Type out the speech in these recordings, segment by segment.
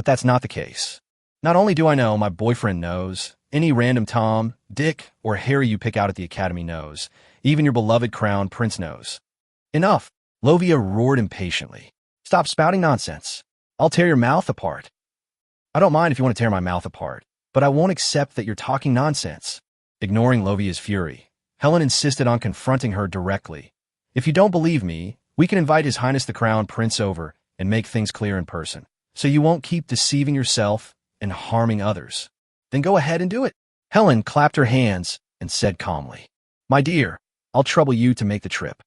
But that's not the case. Not only do I know my boyfriend knows, any random Tom, Dick, or Harry you pick out at the academy knows, even your beloved crown prince knows. Enough, Lovia roared impatiently. Stop spouting nonsense. I'll tear your mouth apart. I don't mind if you want to tear my mouth apart, but I won't accept that you're talking nonsense. Ignoring Lovia's fury, Helen insisted on confronting her directly. If you don't believe me, we can invite His Highness the Crown Prince over and make things clear in person, so you won't keep deceiving yourself and harming others. Then go ahead and do it. Helen clapped her hands and said calmly, My dear, I'll trouble you to make the trip.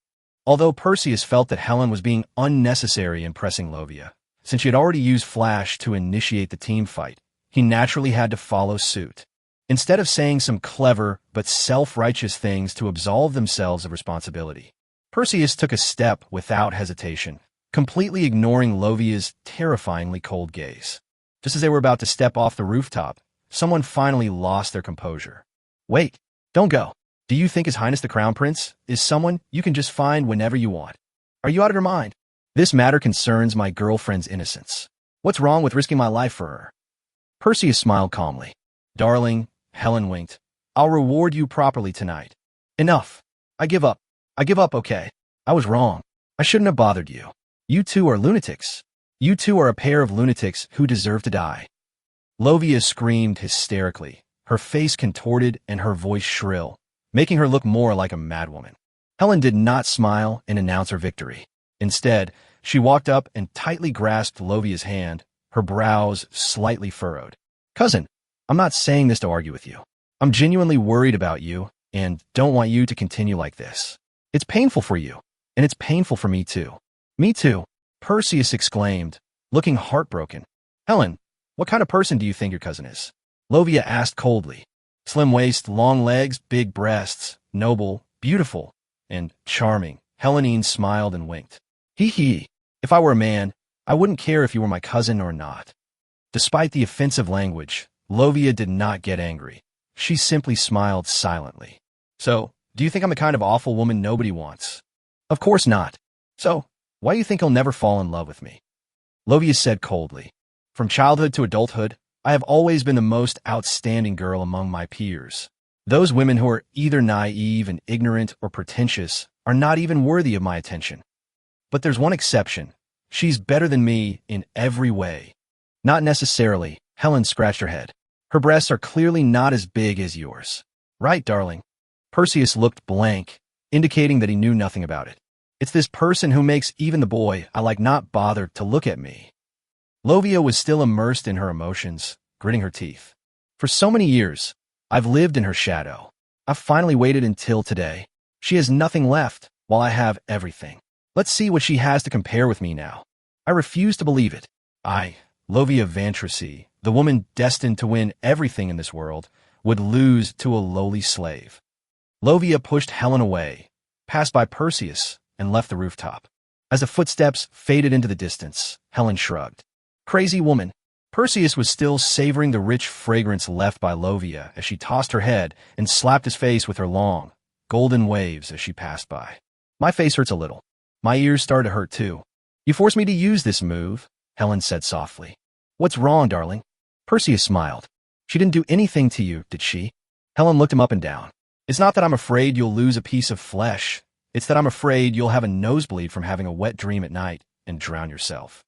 Although Perseus felt that Helen was being unnecessary in pressing Lovia, since she had already used Flash to initiate the team fight, he naturally had to follow suit. Instead of saying some clever but self-righteous things to absolve themselves of responsibility, Perseus took a step without hesitation, completely ignoring Lovia's terrifyingly cold gaze. Just as they were about to step off the rooftop, someone finally lost their composure. Wait, don't go. Do you think His Highness the Crown Prince is someone you can just find whenever you want? Are you out of your mind? This matter concerns my girlfriend's innocence. What's wrong with risking my life for her? Perseus smiled calmly. Darling, Helen winked. I'll reward you properly tonight. Enough. I give up. I give up, okay. I was wrong. I shouldn't have bothered you. You two are lunatics. You two are a pair of lunatics who deserve to die. Lovia screamed hysterically, her face contorted and her voice shrill, making her look more like a madwoman. Helen did not smile and announce her victory. Instead, she walked up and tightly grasped Lovia's hand, her brows slightly furrowed. Cousin, I'm not saying this to argue with you. I'm genuinely worried about you and don't want you to continue like this. It's painful for you, and it's painful for me too. Me too, Perseus exclaimed, looking heartbroken. Helen, what kind of person do you think your cousin is? Lovia asked coldly. Slim waist, long legs, big breasts, noble, beautiful, and charming. Helene smiled and winked. Hee. If I were a man, I wouldn't care if you were my cousin or not. Despite the offensive language, Lovia did not get angry. She simply smiled silently. So, do you think I'm the kind of awful woman nobody wants? Of course not. So, why do you think he'll never fall in love with me? Lovia said coldly. From childhood to adulthood, I have always been the most outstanding girl among my peers. Those women who are either naive and ignorant or pretentious are not even worthy of my attention. But there's one exception. She's better than me in every way. Not necessarily, Helen scratched her head. Her breasts are clearly not as big as yours. Right, darling? Perseus looked blank, indicating that he knew nothing about it. It's this person who makes even the boy I like not bother to look at me. Lovia was still immersed in her emotions, gritting her teeth. For so many years, I've lived in her shadow. I've finally waited until today. She has nothing left, while I have everything. Let's see what she has to compare with me now. I refuse to believe it. I, Lovia Vantresy, the woman destined to win everything in this world, would lose to a lowly slave. Lovia pushed Helen away, passed by Perseus, and left the rooftop. As the footsteps faded into the distance, Helen shrugged. Crazy woman. Perseus was still savoring the rich fragrance left by Lovia as she tossed her head and slapped his face with her long, golden waves as she passed by. My face hurts a little. My ears started to hurt too. You forced me to use this move, Helen said softly. What's wrong, darling? Perseus smiled. She didn't do anything to you, did she? Helen looked him up and down. It's not that I'm afraid you'll lose a piece of flesh. It's that I'm afraid you'll have a nosebleed from having a wet dream at night and drown yourself.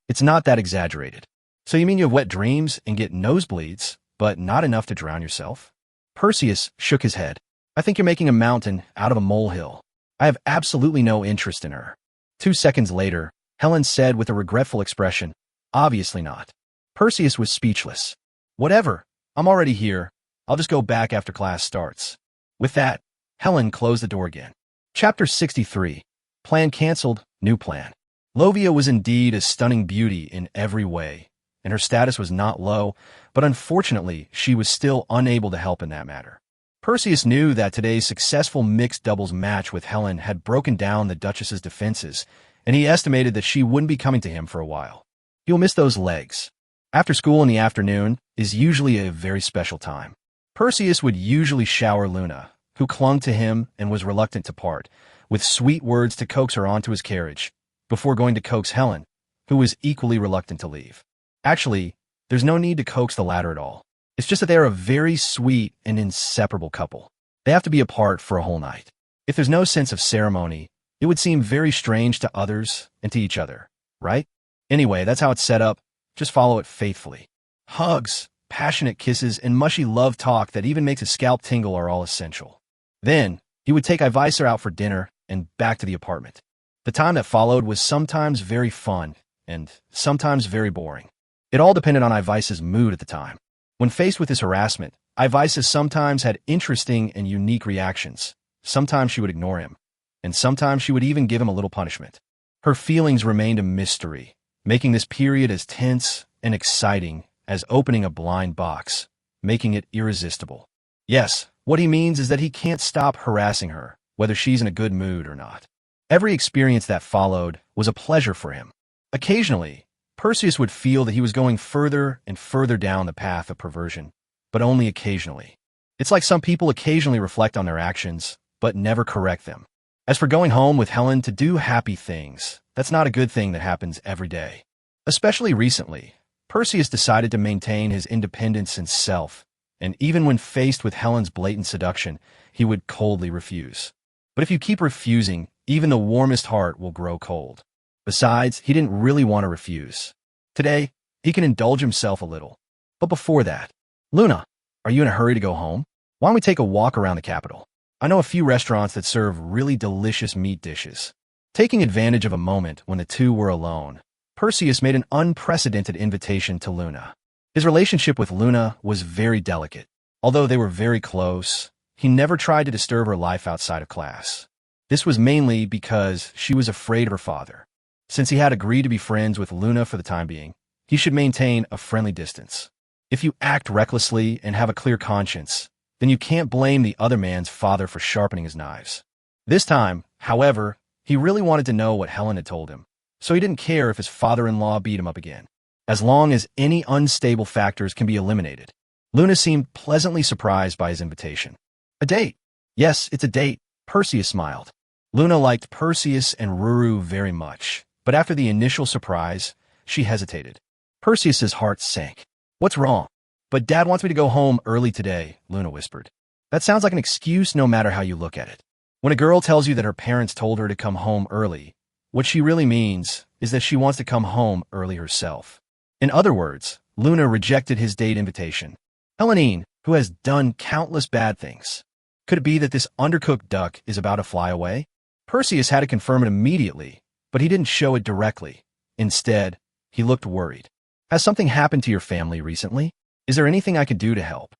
It's not that exaggerated. So you mean you have wet dreams and get nosebleeds, but not enough to drown yourself? Perseus shook his head. I think you're making a mountain out of a molehill. I have absolutely no interest in her. 2 seconds later, Helen said with a regretful expression, Obviously not. Perseus was speechless. Whatever. I'm already here. I'll just go back after class starts. With that, Helen closed the door again. Chapter 63. Plan canceled, new plan. Lovia was indeed a stunning beauty in every way, and her status was not low, but unfortunately, she was still unable to help in that matter. Perseus knew that today's successful mixed doubles match with Helen had broken down the Duchess's defenses, and he estimated that she wouldn't be coming to him for a while. He'll miss those legs. After school in the afternoon is usually a very special time. Perseus would usually shower Luna, who clung to him and was reluctant to part, with sweet words to coax her onto his carriage, before going to coax Helen, who was equally reluctant to leave. Actually, there's no need to coax the latter at all. It's just that they are a very sweet and inseparable couple. They have to be apart for a whole night. If there's no sense of ceremony, it would seem very strange to others and to each other, right? Anyway, that's how it's set up. Just follow it faithfully. Hugs, passionate kisses, and mushy love talk that even makes a scalp tingle are all essential. Then, he would take Ivisa out for dinner and back to the apartment. The time that followed was sometimes very fun and sometimes very boring. It all depended on Ivisa's mood at the time. When faced with this harassment, Ivisa sometimes had interesting and unique reactions. Sometimes she would ignore him, and sometimes she would even give him a little punishment. Her feelings remained a mystery, making this period as tense and exciting as opening a blind box, making it irresistible. Yes, what he means is that he can't stop harassing her, whether she's in a good mood or not. Every experience that followed was a pleasure for him. Occasionally, Perseus would feel that he was going further and further down the path of perversion, but only occasionally. It's like some people occasionally reflect on their actions, but never correct them. As for going home with Helen to do happy things, that's not a good thing that happens every day. Especially recently, Perseus decided to maintain his independence and self, and even when faced with Helen's blatant seduction, he would coldly refuse. But if you keep refusing, even the warmest heart will grow cold. Besides, he didn't really want to refuse. Today, he can indulge himself a little. But before that, Luna, are you in a hurry to go home? Why don't we take a walk around the capital? I know a few restaurants that serve really delicious meat dishes. Taking advantage of a moment when the two were alone, Perseus made an unprecedented invitation to Luna. His relationship with Luna was very delicate. Although they were very close, he never tried to disturb her life outside of class. This was mainly because she was afraid of her father. Since he had agreed to be friends with Luna for the time being, he should maintain a friendly distance. If you act recklessly and have a clear conscience, then you can't blame the other man's father for sharpening his knives. This time, however, he really wanted to know what Helen had told him, so he didn't care if his father-in-law beat him up again, as long as any unstable factors can be eliminated. Luna seemed pleasantly surprised by his invitation. A date? Yes, it's a date, Perseus smiled. Luna liked Perseus and Ruru very much, but after the initial surprise, she hesitated. Perseus's heart sank. What's wrong? But Dad wants me to go home early today, Luna whispered. That sounds like an excuse no matter how you look at it. When a girl tells you that her parents told her to come home early, what she really means is that she wants to come home early herself. In other words, Luna rejected his date invitation. Helene, who has done countless bad things. Could it be that this undercooked duck is about to fly away? Perseus had to confirm it immediately, but he didn't show it directly. Instead, he looked worried. Has something happened to your family recently? Is there anything I could do to help?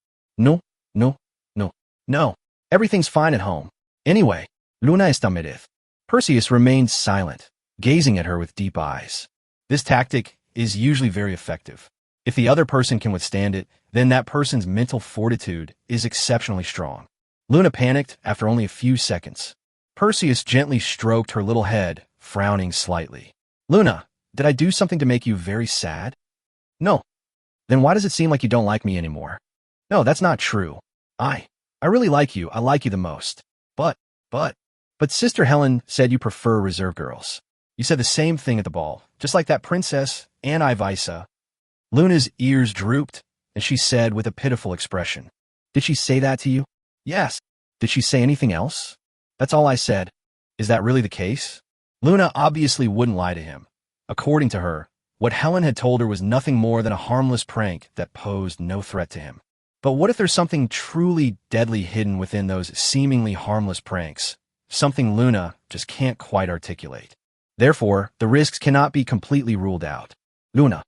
No. Everything's fine at home. Anyway, Luna está merez. Perseus remained silent, gazing at her with deep eyes. This tactic is usually very effective. If the other person can withstand it, then that person's mental fortitude is exceptionally strong. Luna panicked after only a few seconds. Perseus gently stroked her little head, frowning slightly. Luna, did I do something to make you very sad? No. Then why does it seem like you don't like me anymore? No, that's not true. I really like you. I like you the most. But Sister Helen said you prefer reserve girls. You said the same thing at the ball, just like that princess and Ivisa. Luna's ears drooped, and she said with a pitiful expression, Did she say that to you? Yes. Did she say anything else? That's all I said. Is that really the case? Luna obviously wouldn't lie to him. According to her, what Helen had told her was nothing more than a harmless prank that posed no threat to him. But what if there's something truly deadly hidden within those seemingly harmless pranks? Something Luna just can't quite articulate. Therefore, the risks cannot be completely ruled out. Luna.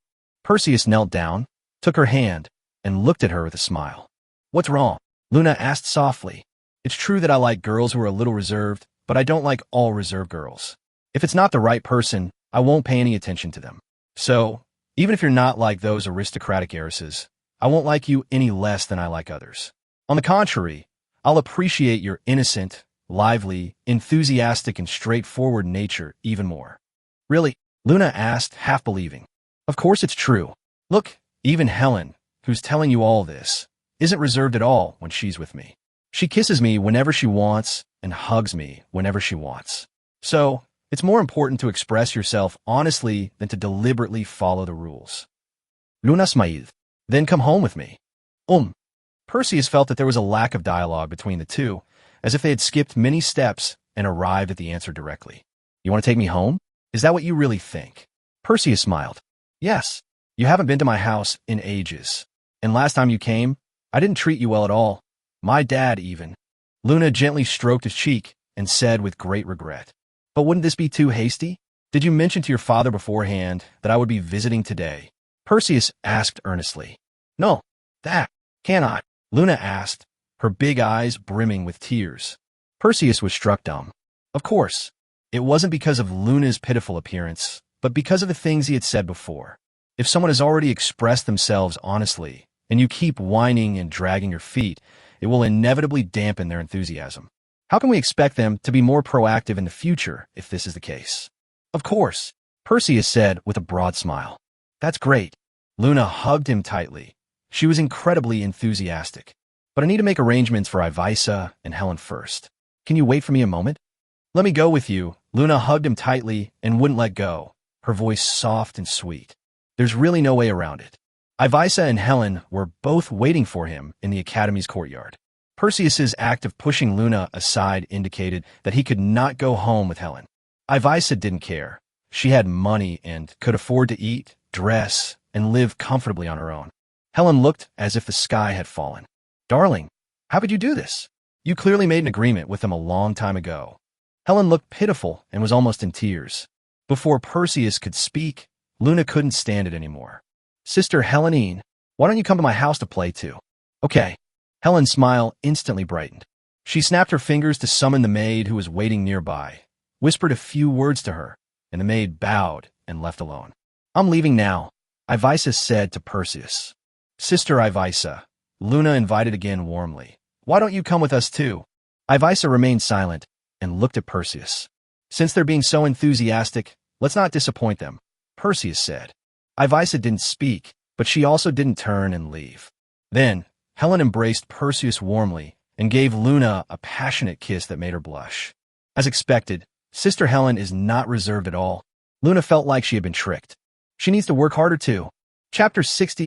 Perseus knelt down, took her hand, and looked at her with a smile. What's wrong? Luna asked softly. It's true that I like girls who are a little reserved, but I don't like all reserved girls. If it's not the right person, I won't pay any attention to them. So, even if you're not like those aristocratic heiresses, I won't like you any less than I like others. On the contrary, I'll appreciate your innocent, lively, enthusiastic, and straightforward nature even more. Really? Luna asked, half believing. Of course it's true. Look, even Helen, who's telling you all this, isn't reserved at all when she's with me. She kisses me whenever she wants and hugs me whenever she wants. So, it's more important to express yourself honestly than to deliberately follow the rules. Luna smiled. Then come home with me. Perseus felt that there was a lack of dialogue between the two, as if they had skipped many steps and arrived at the answer directly. You want to take me home? Is that what you really think? Perseus smiled. Yes. You haven't been to my house in ages. And last time you came, I didn't treat you well at all. My dad even. Luna gently stroked his cheek and said with great regret. But wouldn't this be too hasty? Did you mention to your father beforehand that I would be visiting today? Perseus asked earnestly. No, that cannot. Luna asked, her big eyes brimming with tears. Perseus was struck dumb. Of course, it wasn't because of Luna's pitiful appearance, but because of the things he had said before. If someone has already expressed themselves honestly, and you keep whining and dragging your feet, it will inevitably dampen their enthusiasm. How can we expect them to be more proactive in the future if this is the case? Of course, Perseus said with a broad smile. That's great. Luna hugged him tightly. She was incredibly enthusiastic. But I need to make arrangements for Ivaisa and Helen first. Can you wait for me a moment? Let me go with you. Luna hugged him tightly and wouldn't let go, her voice soft and sweet. There's really no way around it. Ivaisa and Helen were both waiting for him in the academy's courtyard. Perseus's act of pushing Luna aside indicated that he could not go home with Helen. Ivaisa didn't care. She had money and could afford to eat, dress, and live comfortably on her own. Helen looked as if the sky had fallen. Darling, how could you do this? You clearly made an agreement with them a long time ago. Helen looked pitiful and was almost in tears. Before Perseus could speak, Luna couldn't stand it anymore. Sister Helene, why don't you come to my house to play too? Okay. Helen's smile instantly brightened. She snapped her fingers to summon the maid who was waiting nearby, whispered a few words to her, and the maid bowed and left alone. I'm leaving now, Ivaisa said to Perseus. Sister Ivaisa, Luna invited again warmly. Why don't you come with us too? Ivaisa remained silent and looked at Perseus. Since they're being so enthusiastic, let's not disappoint them, Perseus said. Ivaisa didn't speak, but she also didn't turn and leave. Then, Helen embraced Perseus warmly and gave Luna a passionate kiss that made her blush. As expected, Sister Helen is not reserved at all. Luna felt like she had been tricked. She needs to work harder too. Chapter 60